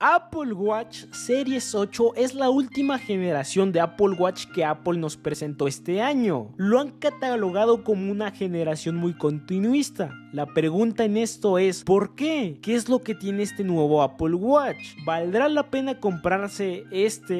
Apple Watch Series 8 es la última generación de Apple Watch que Apple nos presentó este año. Lo han catalogado como una generación muy continuista. La pregunta en esto es, ¿por qué? ¿Qué es lo que tiene este nuevo Apple Watch? ¿Valdrá la pena comprarse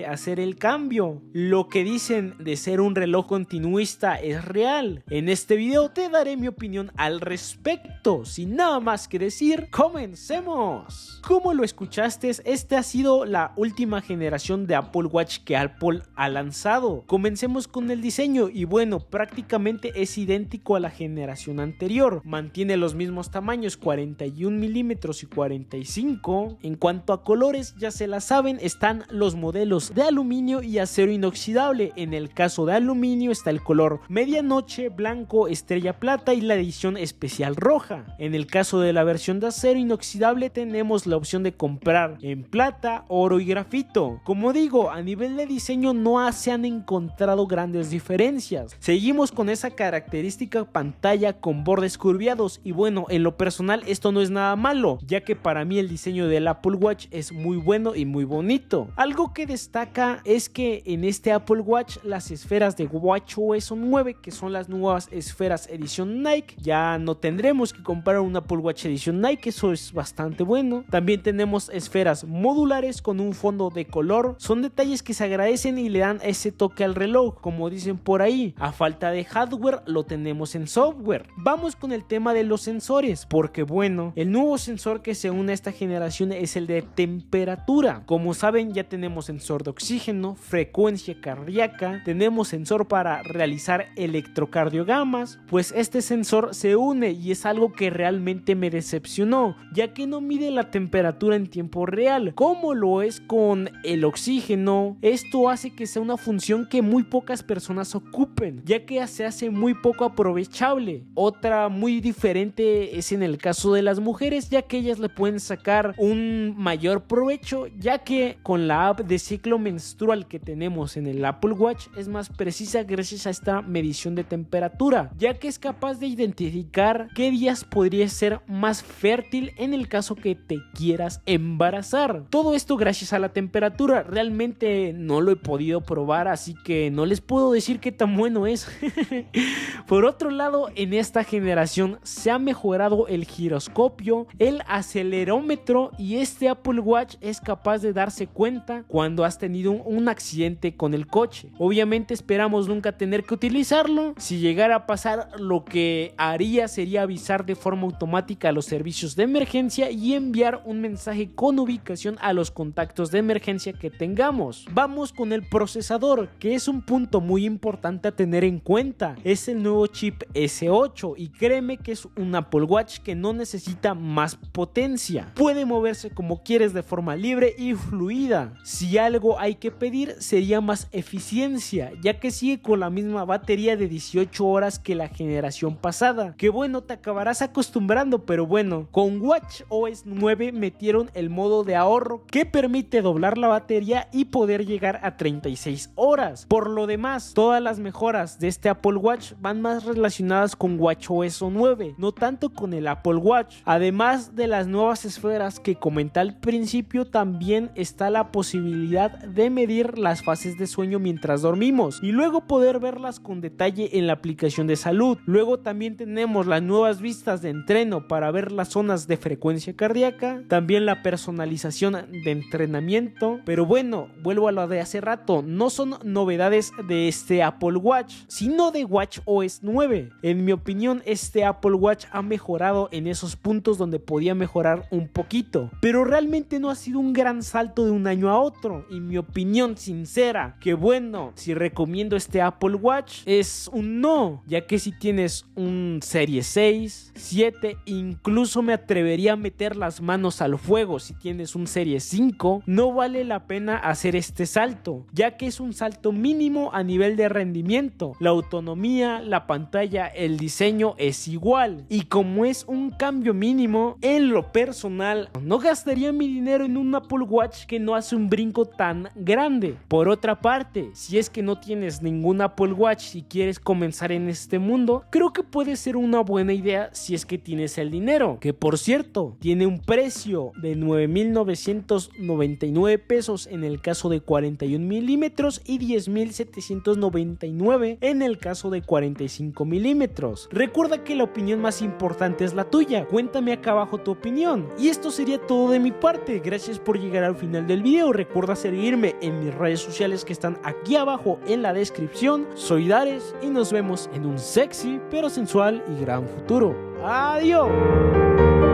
hacer el cambio? Lo que dicen de ser un reloj continuista es real. En este video te daré mi opinión al respecto. Sin nada más que decir, ¡comencemos! Como lo escuchaste, esta ha sido la última generación de Apple Watch que Apple ha lanzado. Comencemos con el diseño y bueno, prácticamente es idéntico a la generación anterior. Mantiene los mismos tamaños, 41 milímetros y 45. En cuanto a colores, ya se la saben, están los modelos de aluminio y acero inoxidable. En el caso de aluminio está el color medianoche, blanco, estrella plata y la edición especial roja. En el caso de la versión de acero inoxidable tenemos la opción de comprar en plata, oro y grafito. Como digo, a nivel de diseño no se han encontrado grandes diferencias. Seguimos con esa característica pantalla con bordes curviados y bueno, en lo personal esto no es nada malo, ya que para mí el diseño del Apple Watch es muy bueno y muy bonito. Algo que destaca es que en este Apple Watch las esferas de WatchOS 9, que son las nuevas esferas edición Nike, ya no tendremos que comprar un Apple Watch edición Nike, eso es bastante bueno. También tenemos esferas modulares con un fondo de color, son detalles que se agradecen y le dan ese toque al reloj, como dicen por ahí. A falta de hardware lo tenemos en software. Vamos con el tema de los sensores, porque bueno, el nuevo sensor que se une a esta generación es el de temperatura. Como saben, ya tenemos sensor de oxígeno, frecuencia cardíaca, tenemos sensor para realizar electrocardiogramas. Pues este sensor se une y es algo que realmente me decepcionó, ya que no mide la temperatura en tiempo real como lo es con el oxígeno. Esto hace que sea una función que muy pocas personas ocupen, ya que se hace muy poco aprovechable. Otra muy diferente es en el caso de las mujeres, ya que ellas le pueden sacar un mayor provecho, ya que con la app de ciclo menstrual que tenemos en el Apple Watch es más precisa gracias a esta medición de temperatura, ya que es capaz de identificar qué días podría ser más fértil en el caso que te quieras embarazar. Todo esto gracias a la temperatura. Realmente no lo he podido probar, así que no les puedo decir qué tan bueno es. Por otro lado, en esta generación se ha mejorado el giroscopio, el acelerómetro y este Apple Watch es capaz de darse cuenta cuando has tenido un accidente con el coche. Obviamente esperamos nunca tener que utilizarlo. Si llegara a pasar, lo que haría sería avisar de forma automática a los servicios de emergencia y enviar un mensaje con ubicación a los contactos de emergencia que tengamos. Vamos con el procesador, que es un punto muy importante a tener en cuenta. Es el nuevo chip S8 y créeme que es un Apple Watch que no necesita más potencia. Puede moverse como quieres de forma libre y fluida. Si algo hay que pedir sería más eficiencia, ya que sigue con la misma batería de 18 horas que la generación pasada. Que bueno, te acabarás acostumbrando, pero bueno, con WatchOS 9 metieron el modo de ahorro que permite doblar la batería y poder llegar a 36 horas. Por lo demás, todas las mejoras de este Apple Watch van más relacionadas con WatchOS 9, no tanto con el Apple Watch. Además de las nuevas esferas que comenté al principio, también está la posibilidad de medir las fases de sueño mientras dormimos y luego poder verlas con detalle en la aplicación de salud. Luego también tenemos las nuevas vistas de entreno para ver las zonas de frecuencia cardíaca, también la personalización de entrenamiento. Pero bueno, vuelvo a lo de hace rato, no son novedades de este Apple Watch, sino de WatchOS 9. En mi opinión, este Apple Watch ha mejorado en esos puntos donde podía mejorar un poquito, pero realmente no ha sido un gran salto de un año a otro. Y mi opinión sincera, que bueno, si recomiendo este Apple Watch es un no, ya que si tienes un Serie 6, 7, incluso me atrevería a meter las manos al fuego si tienes un Serie 5, no vale la pena hacer este salto, ya que es un salto mínimo a nivel de rendimiento. La autonomía, la pantalla, el diseño es igual, y como es un cambio mínimo, en lo personal no gastaría mi dinero en un Apple Watch que no hace un brinco tan grande. Por otra parte, si es que no tienes ningún Apple Watch y quieres comenzar en este mundo, creo que puede ser una buena idea si es que tienes el dinero, que por cierto tiene un precio de $9,900 10.999 pesos en el caso de 41 milímetros y 10.799 en el caso de 45 milímetros. Recuerda que la opinión más importante es la tuya, cuéntame acá abajo tu opinión. Y esto sería todo de mi parte, gracias por llegar al final del video. Recuerda seguirme en mis redes sociales que están aquí abajo en la descripción. Soy Dares y nos vemos en un sexy pero sensual y gran futuro. ¡Adiós!